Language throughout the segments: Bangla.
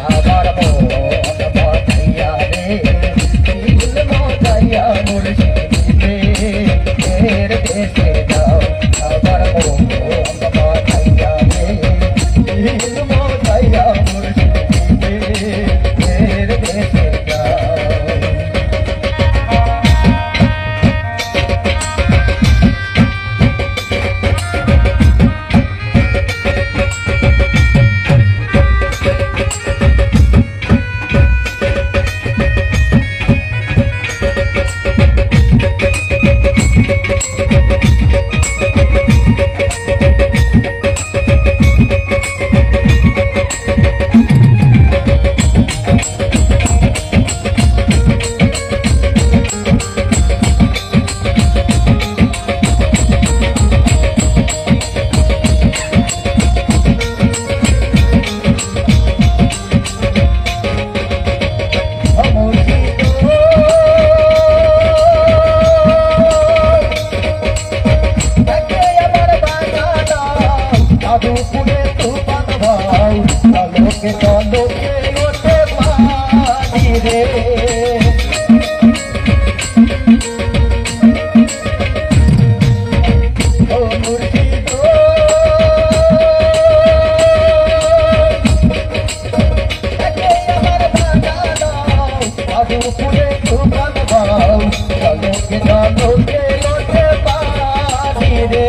আমার মন বাঁধাইয়া রে দিল মজাইয়া মুর্শিদের দেশে যাও আমার মন বাঁধাইয়া রে দিল মজাইয়া মুর্শিদের দেশে যাও। দুপুরে তুফান ভাই আলোকে আলোকে ওঠে পানি রে ও মুর্শিদ আমার বাগান দুপুরে তুফান ভাই আলোকে আলোকে ওঠে পানি রে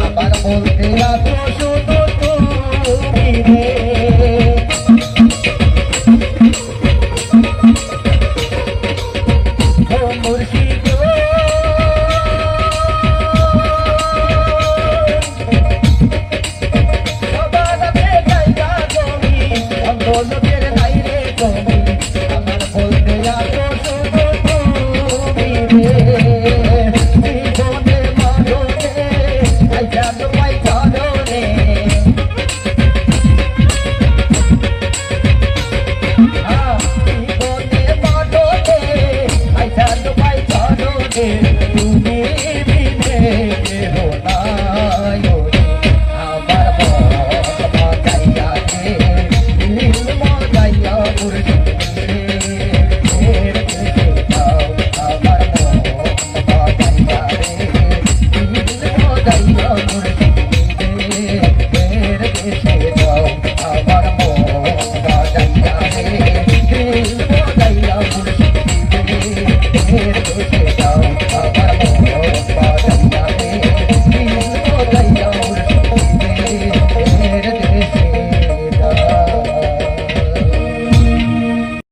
আমার বলতে রাখো শুধু তুমি রে ও মুর্শিদ সবার জায়গা তুমি অন্ধ লোকের নাই রে তুমি